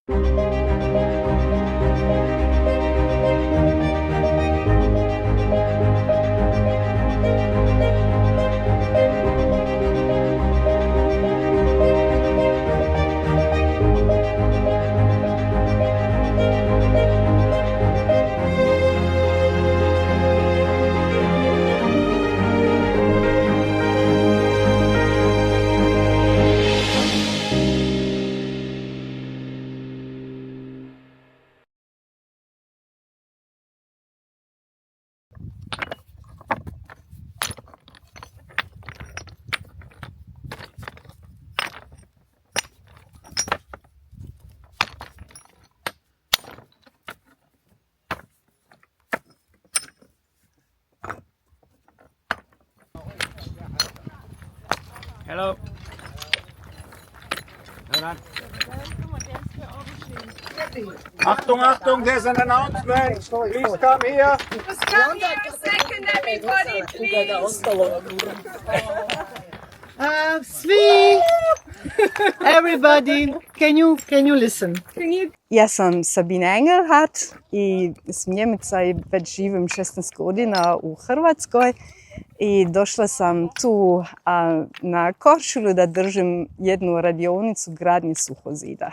Hello. Achtung, Achtung, there's an announcement. Please come here. Just come here a second, everybody, please. Svi, everybody, can you listen? Ja sam Sabina Engelhardt i s Njemica i već živim 16 godina u Hrvatskoj i došla sam tu na Korčulu da držim jednu radionicu gradnje suhozida.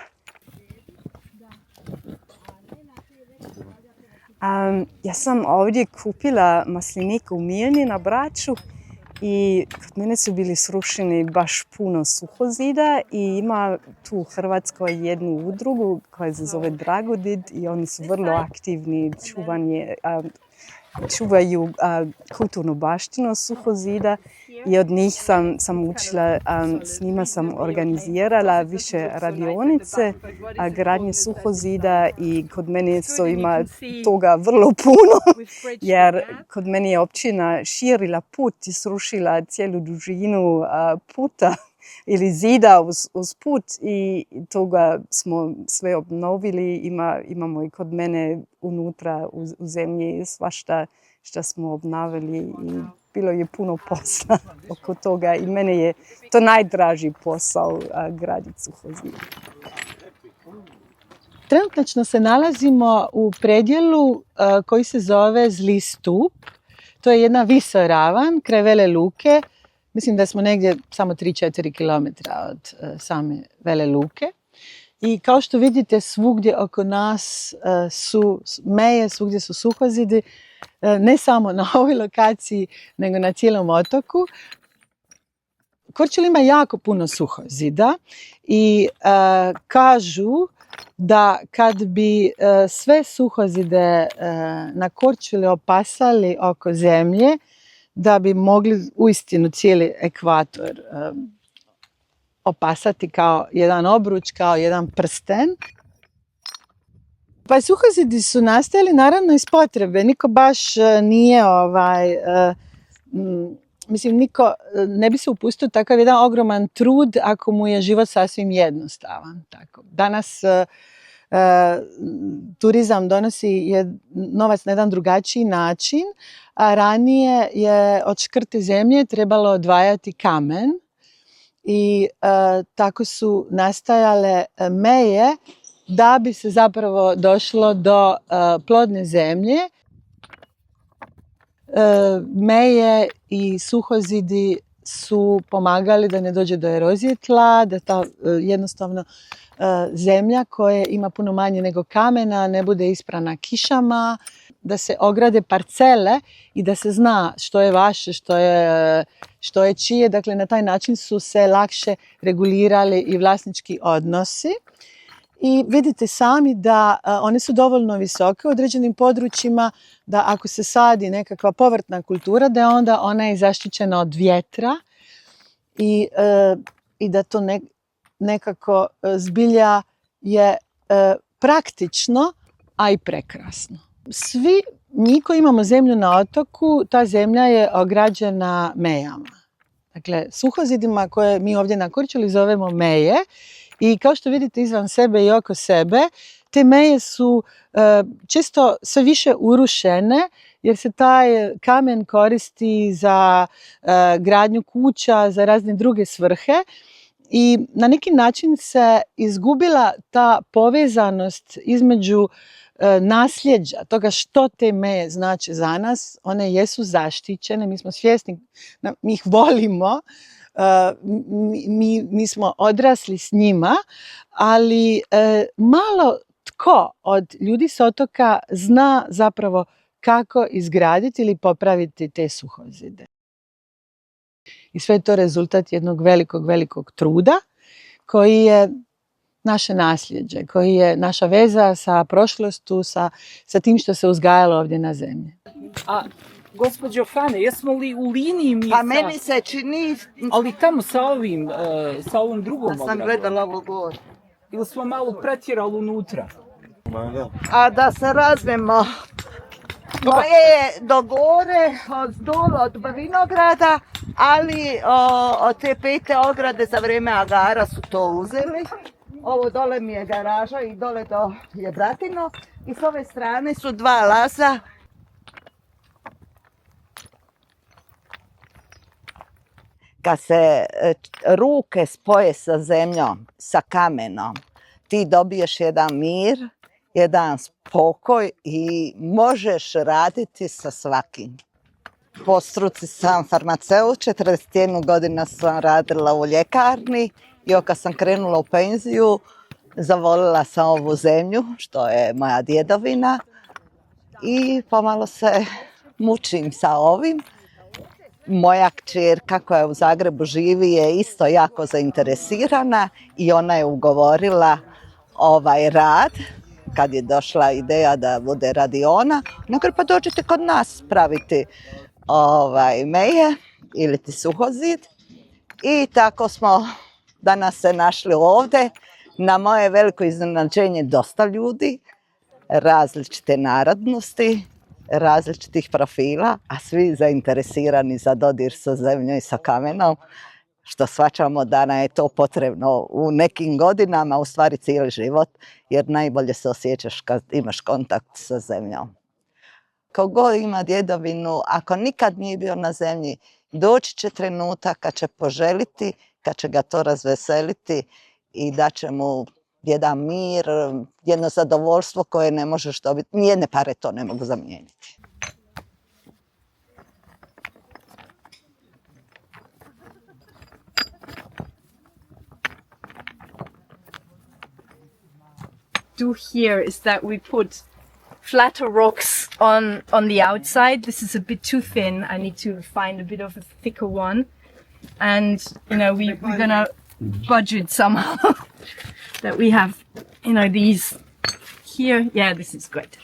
Ja sam ovdje kupila maslinike u Milni na Braču i kod mene su bili srušeni baš puno suhozida i ima tu u Hrvatskoj jednu udrugu koja se zove Dragodid i oni su vrlo aktivni, čuvaju kulturnu baštinu suhozida i od njih sam učila, s njima sam organizirala više radionice gradnje suhozida i kod mene ima toga vrlo puno jer kod mene je općina širila put i srušila cijelu dužinu puta ili zida uz put i toga smo sve obnovili. Imamo i kod mene unutra u zemlji svašta što smo obnavili i bilo je puno posla oko toga i mene je to najdraži posao graditi suhozid. Trenutno se nalazimo u predjelu koji se zove Zli stup. To je jedna visoravan kraj Vele Luke. Mislim da smo negdje samo 3-4 km od same Vele Luke. I kao što vidite, svugdje oko nas su meje, svugdje su suhozidi, ne samo na ovoj lokaciji, nego na cijelom otoku. Korčula ima jako puno suhozida i kažu da kad bi sve suhozide na Korčuli opasali oko zemlje, da bi mogli uistinu cijeli ekvator opasati kao jedan obruč, kao jedan prsten. Pa suhozidi su nastajali naravno iz potrebe. Niko baš nije mislim, niko ne bi se upustio takav jedan ogroman trud ako mu je život sasvim jednostavan. Tako. Danas turizam donosi novac na jedan drugačiji način, a ranije je od škrte zemlje trebalo odvajati kamen i tako su nastajale meje da bi se zapravo došlo do plodne zemlje. Meje i suhozidi su pomagali da ne dođe do erozije tla, da ta jednostavno zemlja koja ima puno manje nego kamena ne bude isprana kišama, da se ograde parcele i da se zna što je vaše, što je čije. Dakle, na taj način su se lakše regulirali i vlasnički odnosi. I vidite sami da one su dovoljno visoke u određenim područjima, da ako se sadi nekakva povrtna kultura, da je onda ona i zaštićena od vjetra i da to nekako zbilja je praktično, a i prekrasno. Svi mi koji imamo zemlju na otoku, ta zemlja je ograđena mejama. Dakle, suhozidima koje mi ovdje na Korčuli zovemo meje. I kao što vidite izvan sebe i oko sebe, te meje su često sve više urušene jer se taj kamen koristi za gradnju kuća, za razne druge svrhe. I na neki način se izgubila ta povezanost između nasljeđa, toga što te meje znače za nas. One jesu zaštićene, mi smo svjesni, mi ih volimo, mi smo odrasli s njima, ali malo tko od ljudi s otoka zna zapravo kako izgraditi ili popraviti te suhozide. I sve je to rezultat jednog velikog truda koji je naše nasljeđe, koji je naša veza sa prošlostu, sa tim što se uzgajalo ovdje na zemlji. A gospođo Fane, jesmo li u liniji mi Pa meni se čini... Ali tamo sa ovom drugom Da sam gledala ovo gore. Ili smo malo pretjerali unutra? A da se razmemo. Moje je do gore, od dole, od vinograda, ali od te 5. ograde za vrijeme agara su to uzeli. Ovo dole mi je garaža i dole to je Bratino. I s ove strane su 2 laza. Kad se ruke spoje sa zemljom, sa kamenom, ti dobiješ jedan mir, jedan spokoj i možeš raditi sa svakim. Po struci sam farmaceut, 41 godina sam radila u ljekarni i kad sam krenula u penziju, zavolila sam ovu zemlju, što je moja djedovina, i pomalo se mučim sa ovim. Moja kćerka koja u Zagrebu živi je isto jako zainteresirana i ona je ugovorila ovaj rad. Kad je došla ideja da bude radiona, nakon pa dođite kod nas praviti meje ili ti suhozid. I tako smo danas se našli ovdje. Na moje veliko iznenađenje dosta ljudi, različite narodnosti, različitih profila, a svi zainteresirani za dodir sa zemljom i sa kamenom, što shvaćamo da nam je to potrebno u nekim godinama, u stvari cijeli život, jer najbolje se osjećaš kad imaš kontakt sa zemljom. Ko god ima djedovinu, ako nikad nije bio na zemlji, doći će trenutak kad će poželiti, kad će ga to razveseliti i da će mu jedan mir, jedno zadovoljstvo koje ne možeš dobiti, nijedne pare to ne mogu zamijeniti. Do here is that we put flatter rocks on the outside. This is a bit too thin. I need to find a bit of a thicker one. And, we're gonna budget somehow that we have, these here. Yeah, this is great.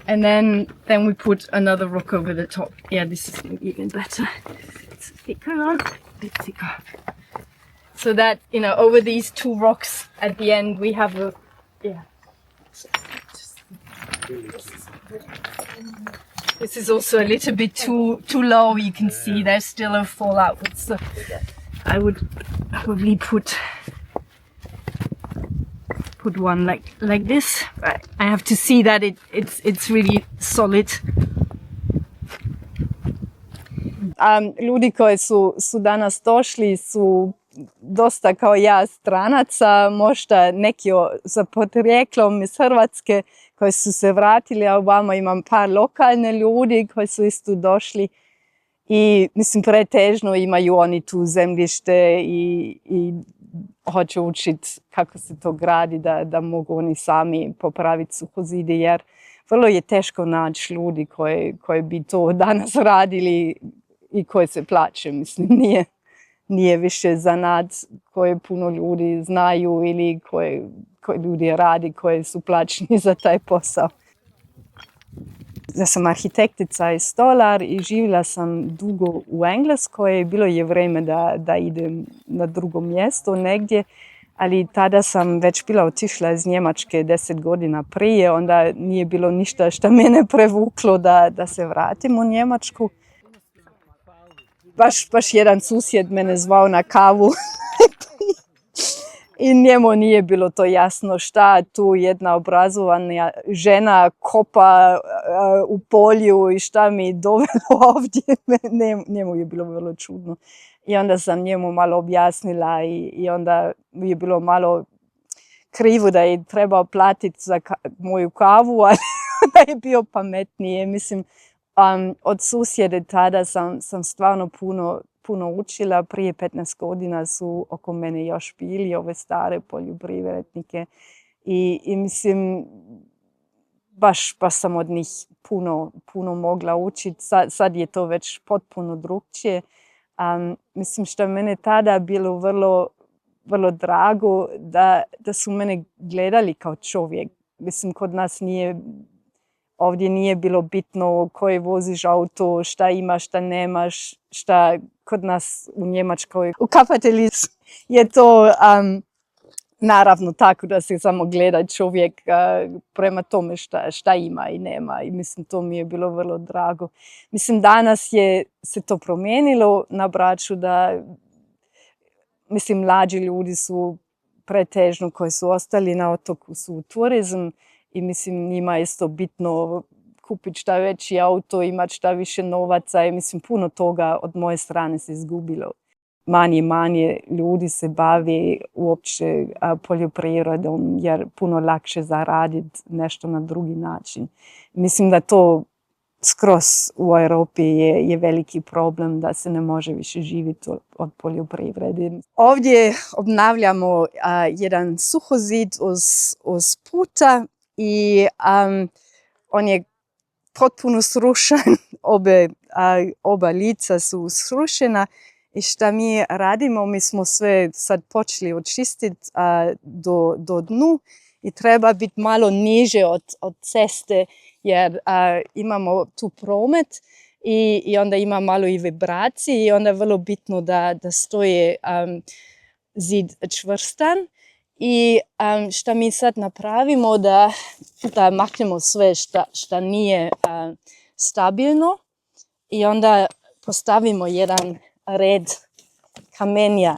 And then we put another rock over the top. Yeah, this is even better. It's a thicker one, a bit thicker. So that, over these 2 rocks at the end we have a, yeah. This is also a little bit too low. You can see there's still a fallout. So I would probably put one like this. I have to see that it's really solid. Ljudi koji su danas došli su dosta kao ja stranaca, možda neki sa potrijeklom iz Hrvatske koji su se vratili, a ovamo imam par lokalne ljudi koji su isto došli i mislim pretežno imaju oni tu zemljište i hoće učiti kako se to gradi, da mogu oni sami popraviti suhozide, jer vrlo je teško naći ljudi koji bi to danas radili i koji se plaće, mislim, nije više zanat koje puno ljudi znaju ili koje ljudi radi, koji su plaćeni za taj posao. Ja sam arhitektica i stolar i živjela sam dugo u Engleskoj. Bilo je vrijeme da idem na drugo mjesto negdje, ali tada sam već bila otišla iz Njemačke 10 godina prije, onda nije bilo ništa što mene prevuklo da se vratim u Njemačku. Baš jedan susjed mene zvao na kavu I njemu nije bilo to jasno šta tu jedna obrazovana žena kopa u polju i šta mi dovelo ovdje. Njemu je bilo vrlo čudno. I onda sam njemu malo objasnila i onda je bilo malo krivo da je trebao platiti za moju kavu, ali da je bio pametnije. Mislim, od susjede tada sam stvarno puno učila. Prije 15 godina su oko mene još bili ove stare poljoprivrednike i mislim, baš sam od njih puno mogla učiti. Sad je to već potpuno drukčije. Mislim što mene tada bilo vrlo drago da su mene gledali kao čovjek. Mislim, kod nas ovdje nije bilo bitno koji voziš auto, šta imaš, šta nemaš, šta kod nas u Njemačkoj. U Kapatelji je to naravno tako da se samo gleda čovjek prema tome šta ima i nema. I mislim, to mi je bilo vrlo drago. Mislim, danas se to promijenilo na Braču da, mislim, mlađi ljudi su pretežno koji su ostali na otoku su turizam i mislim, njima je isto bitno kupiti šta veći auto, imati šta više novaca i mislim, puno toga od moje strane se izgubilo. Manje ljudi se bavi uopće poljoprivredom jer puno lakše zaraditi nešto na drugi način. Mislim da to skroz u Europi je veliki problem da se ne može više živjeti od poljoprivrede. Ovdje obnavljamo jedan suhozid uz puta i on je potpuno srušen, oba lica su srušena. I šta mi radimo, mi smo sve sad počeli očistiti do dnu i treba biti malo niže od ceste jer imamo tu promet i onda ima malo i vibracije i onda je vrlo bitno da stoje zid čvrstan. I šta mi sad napravimo da maknemo sve šta nije stabilno i onda postavimo jedan red kamenja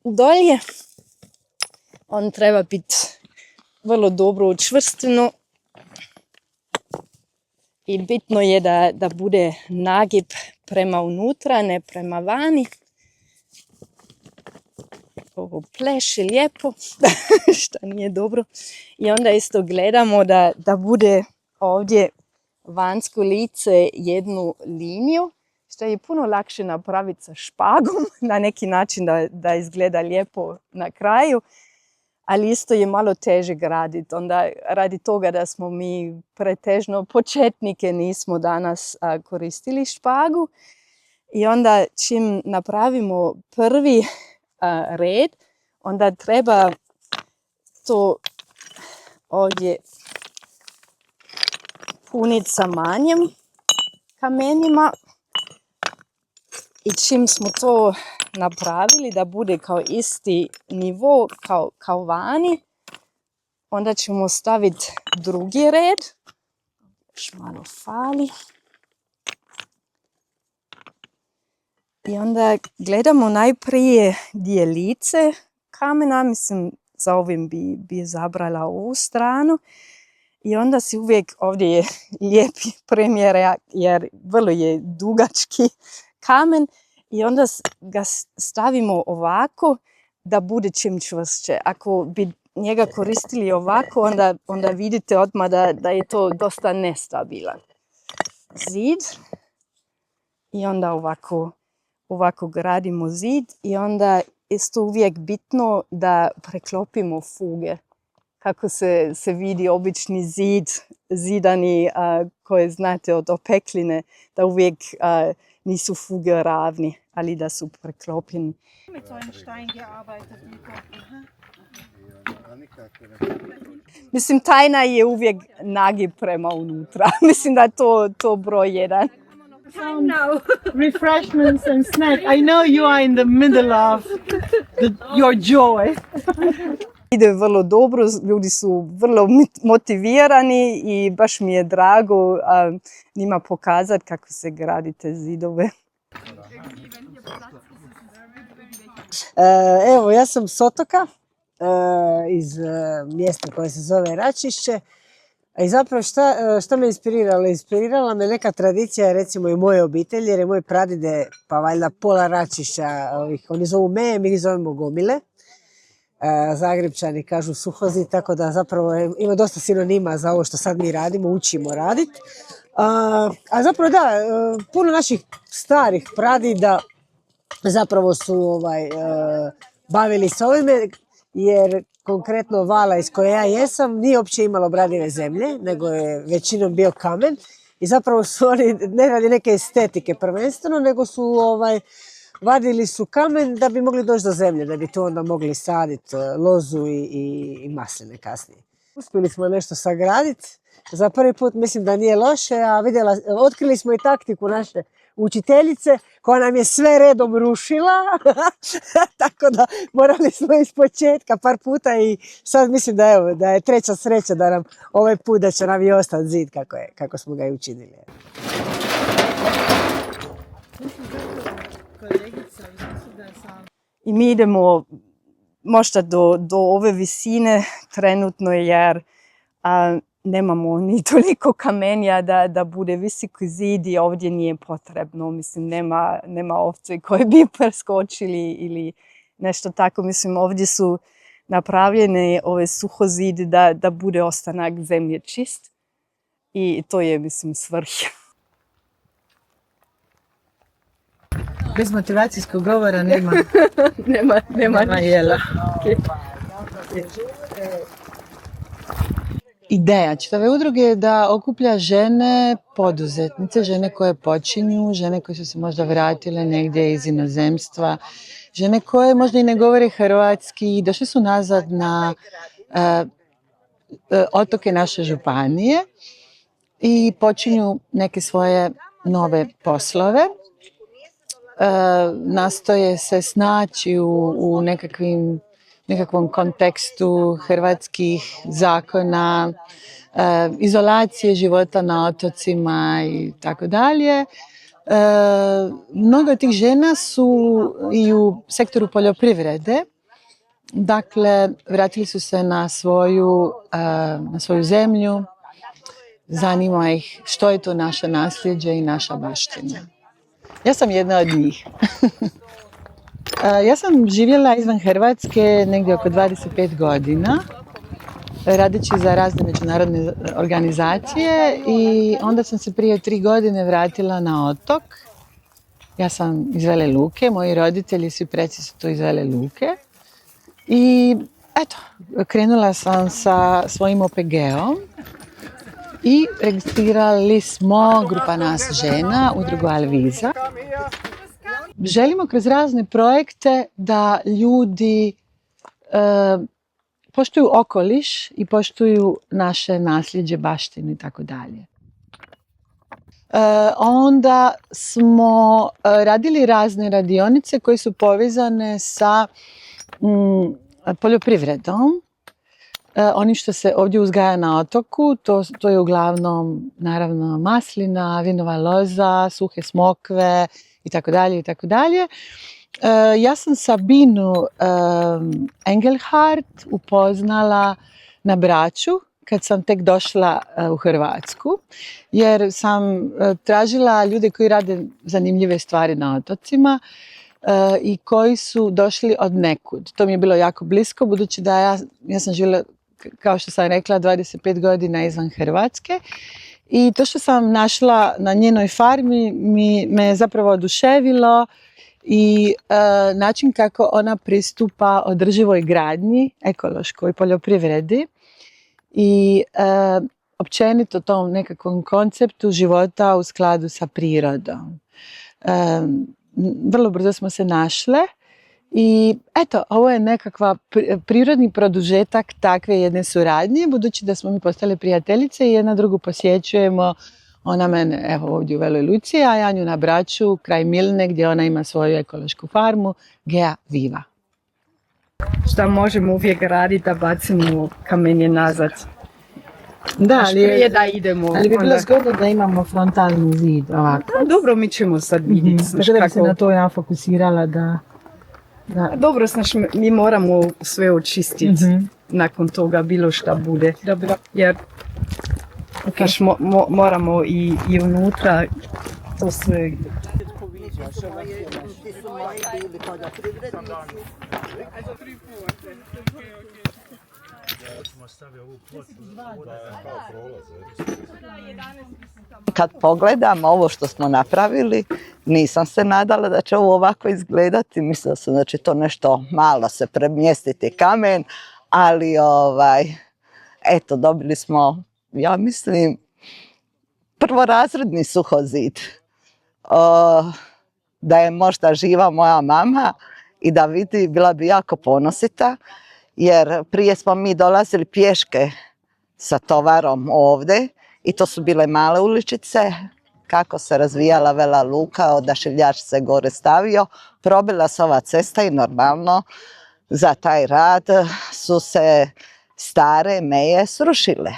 dolje. On treba biti vrlo dobro učvrsteno i bitno je da bude nagib prema unutra, ne prema vani. Ovo pleše lijepo, što nije dobro. I onda isto gledamo da bude ovdje vanjsko lice jednu liniju, što je puno lakše napraviti sa špagom, na neki način da izgleda lijepo na kraju, ali isto je malo teže graditi. Onda radi toga da smo mi pretežno početnike nismo danas koristili špagu i onda čim napravimo prvi red, onda treba to ovdje puniti sa manjim kamenjima. I čim smo to napravili da bude kao isti nivo kao vani, onda ćemo staviti drugi red. Još malo fali. I onda gledamo najprije dijelice kamena, mislim za ovim bi izabrala ovu stranu. I onda si uvijek, ovdje je lijepi primjer jer vrlo je dugački kamen i onda ga stavimo ovako da bude čim čvršće. Ako bi njega koristili ovako, onda vidite odmah da je to dosta nestabilan zid. I onda ovako gradimo zid i onda isto uvijek bitno da preklopimo fuge. Kako se vidi obični zidani koje znate od opekline, da uvijek nisu fuge ravni, ali da su preklopljeni. Mislim, tajna je uvijek nagib prema unutra. Mislim da je to broj 1. No. Refreshments and snack. I know you are in the middle of your joy. Ide vrlo dobro, ljudi su vrlo motivirani i baš mi je drago njima pokazati kako se gradite zidove. Evo, ja sam s otoka iz mjesta koje se zove Račišće. I zapravo šta me inspiriralo? Inspirirala me neka tradicija, recimo i u moje obitelji, jer je moj pradide, pa valjda pola Račišća, oni zovu meje, mi ih zovemo gomile. Zagrepčani kažu suhozi, tako da zapravo ima dosta sinonima za ovo što sad mi radimo, učimo raditi. A zapravo da, puno naših starih pradida zapravo su bavili se ovime, jer konkretno vala iz koje ja jesam nije uopće imalo obradive zemlje, nego je većinom bio kamen. I zapravo su oni ne radi neke estetike prvenstveno, nego su vadili su kamen da bi mogli doći do zemlje, da bi tu onda mogli saditi lozu i masline kasnije. Uspjeli smo nešto sagraditi. Za prvi put mislim da nije loše, a otkrili smo i taktiku naše učiteljice koja nam je sve redom rušila, tako da morali smo iz početka par puta i sad mislim da je treća sreća da nam ovaj put da će nam i ostati zid kako smo ga i učinili. I mi idemo možda do ove visine trenutno jer nemamo ni toliko kamenja da bude visok zid i ovdje nije potrebno. Mislim, nema ovce koje bi preskočili ili nešto tako. Mislim, ovdje su napravljene ove suhozidi da bude ostanak zemlje čist i to je, mislim, svrha. Bez motivacijskog govora nema jela. Ideja čitave udruge je da okuplja žene poduzetnice, žene koje počinju, žene koje su se možda vratile negdje iz inozemstva, žene koje možda i ne govore hrvatski, došle su nazad na otoke naše županije i počinju neke svoje nove poslove. Nastoje se snaći u nekakvom kontekstu hrvatskih zakona, izolacije života na otocima i tako dalje. Mnogo od tih žena su i u sektoru poljoprivrede, dakle vratili su se na svoju zemlju, zanima ih što je to naše nasljeđe i naša baština. Ja sam jedna od njih. Ja sam živjela izvan Hrvatske negdje oko 25 godina, radeći za razne međunarodne organizacije i onda sam se prije 3 godine vratila na otok. Ja sam iz Vele Luke, moji roditelji svi preci su tu iz Vele Luke. I eto, krenula sam sa svojim OPG-om i registrirali smo grupa nas žena, udrugu Alviza. Želimo kroz razne projekte da ljudi poštuju okoliš i poštuju naše nasljeđe, baštinu i tako dalje. Onda smo radili razne radionice koje su povezane sa poljoprivredom. Onim što se ovdje uzgaja na otoku, to je uglavnom naravno maslina, vinova loza, suhe smokve i tako dalje i tako dalje. Ja sam Sabinu Engelhardt upoznala na Braču kad sam tek došla u Hrvatsku, jer sam tražila ljude koji rade zanimljive stvari na otocima i koji su došli od nekud. To mi je bilo jako blisko, budući da ja sam živjela, kao što sam rekla, 25 godina izvan Hrvatske. I to što sam našla na njenoj farmi me je zapravo oduševilo i način kako ona pristupa održivoj gradnji, ekološkoj poljoprivredi i općenito tom nekakvom konceptu života u skladu sa prirodom. Vrlo brzo smo se našle i eto, ovo je nekakva prirodni produžetak takve jedne suradnje, budući da smo mi postale prijateljice i jedna drugu posjećujemo. Ona mene, evo ovdje u Veloj Luci, a ja nju na Braču, kraj Milne, gdje ona ima svoju ekološku farmu, Gea Viva. Šta možemo uvijek raditi da bacimo kamenje nazad? Da, prije da idemo. Ali bi bilo zgodno da imamo frontalni zid ovako. Dobro, mi ćemo sad vidjeti. Tako da bi se na to ja fokusirala da Dobro, znači mi moramo sve očistiti nakon toga bilo šta bude. Dobro. Jer kaž moramo i unutra to sve. Kad pogledam ovo što smo napravili, nisam se nadala da će ovo ovako izgledati. Mislila sam da će to nešto malo se premjestiti kamen, ali eto, dobili smo, ja mislim, prvorazredni suhozid. Da je možda živa moja mama i da vidi, bila bi jako ponosita, jer prije smo mi dolazili pješke sa tovarom ovdje i to su bile male uličice. Kako se razvijala Vela Luka, odašiljač se gore stavio, probila se ova cesta i normalno za taj rad su se stare meje srušile.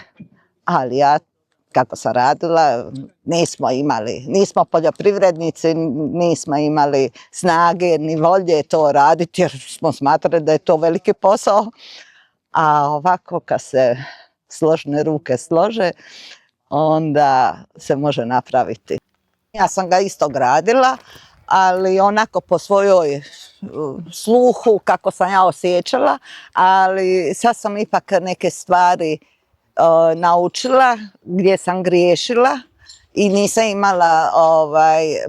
Ali ja, kako sam radila, nismo poljoprivrednici, nismo imali snage ni volje to raditi jer smo smatrali da je to veliki posao. A ovako kad se složne ruke slože, onda se može napraviti. Ja sam ga isto gradila, ali onako po svojoj sluhu kako sam ja osjećala, ali sad sam ipak neke stvari naučila gdje sam griješila i nisam imala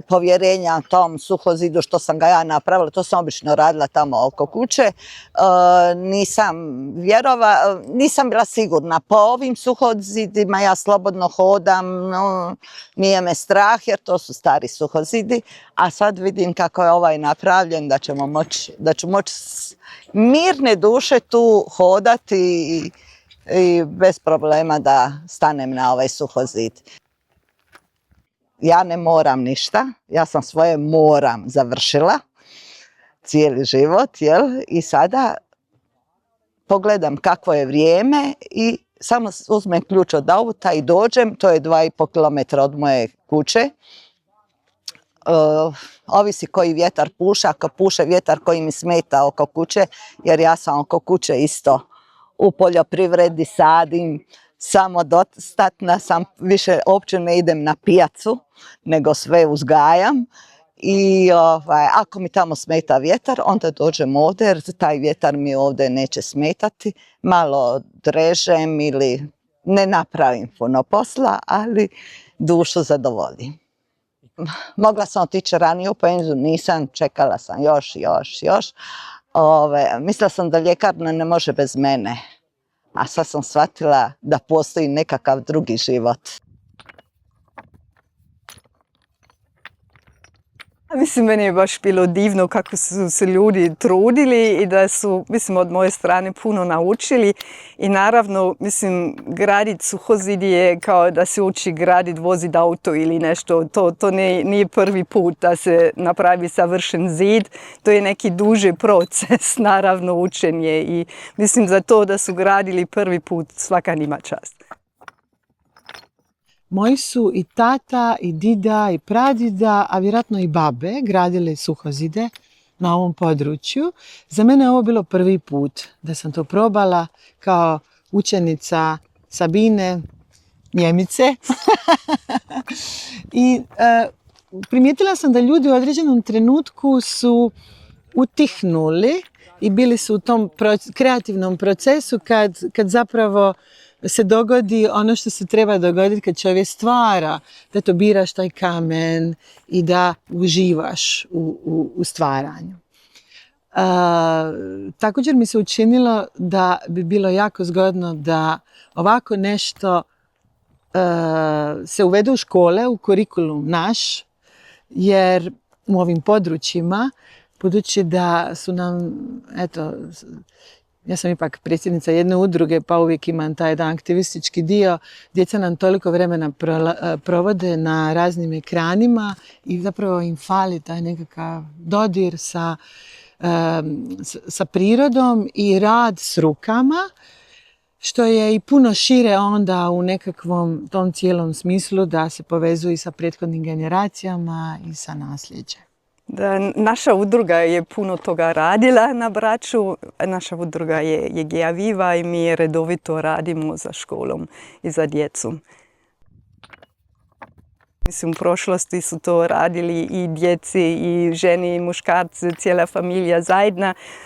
povjerenja tom suhozidu što sam ga ja napravila. To sam obično radila tamo oko kuće. Nisam bila sigurna. Po ovim suhozidima ja slobodno hodam, nije me strah jer to su stari suhozidi. A sad vidim kako je ovaj napravljen, da ću moći mirne duše tu hodati i bez problema da stanem na ovaj suhozid. Ja ne moram ništa, ja sam svoje moram završila cijeli život, jel? I sada pogledam kakvo je vrijeme i samo uzmem ključ od auta i dođem, to je 2,5 km od moje kuće. Ovisi koji vjetar puša, ako puše vjetar koji mi smeta oko kuće, jer ja sam oko kuće isto u poljoprivredi, sadim, samodostatna sam, više uopće ne idem na pijacu, nego sve uzgajam. I ako mi tamo smeta vjetar, onda dođem ovdje, jer taj vjetar mi ovdje neće smetati. Malo drežem ili ne napravim puno posla, ali dušu zadovoljim. Mogla sam otići ranije u penziju, nisam, čekala sam još. Mislila sam da ljekarna ne može bez mene, a sad sam shvatila da postoji nekakav drugi život. Mislim, meni je baš bilo divno kako su se ljudi trudili i da su, mislim, od moje strane puno naučili. I naravno, mislim, graditi suhozid je kao da se uči graditi, voziti auto ili nešto. To nije prvi put da se napravi savršen zid. To je neki duži proces, naravno, učenje. I mislim za to da su gradili prvi put, svaka njima čast. Moji su i tata, i dida, i pradida, a vjerojatno i babe gradile suhozide na ovom području. Za mene je ovo bilo prvi put da sam to probala kao učenica Sabine, Njemice. I primijetila sam da ljudi u određenom trenutku su utihnuli i bili su u tom kreativnom procesu kad zapravo se dogodi ono što se treba dogoditi kad čovjek stvara, da to biraš taj kamen i da uživaš u stvaranju. Također mi se učinilo da bi bilo jako zgodno da ovako nešto se uvede u škole, u kurikulum naš, jer u ovim područjima, budući da su nam, eto, ja sam ipak predsjednica jedne udruge, pa uvijek imam taj jedan aktivistički dio. Djeca nam toliko vremena provode na raznim ekranima i zapravo im fali taj nekakav dodir sa prirodom i rad s rukama, što je i puno šire onda u nekakvom tom cijelom smislu da se povezuje sa prethodnim generacijama i sa nasljeđem. Da, naša udruga je puno toga radila na Braču. Naša udruga je Gea Viva i mi redovito radimo za školom i za djecu. Mislim, u prošlosti su to radili i djeci, i žene, i muškarci, cijela familija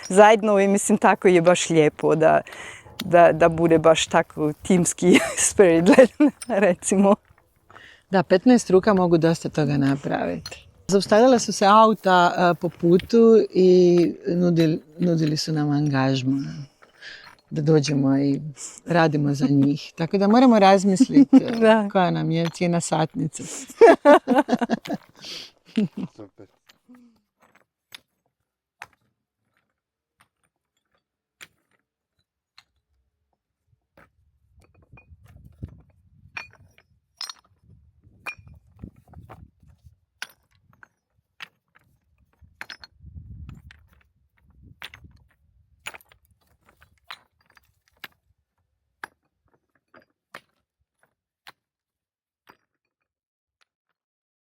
zajedno i mislim tako je baš lijepo da bude baš tako timski spirit, recimo. Da, 15 ruka mogu dosta toga napraviti. Zaustavila su se auta po putu i nudili su nam angažman da dođemo i radimo za njih. Tako da moramo razmisliti koja nam je cijena satnice. Super.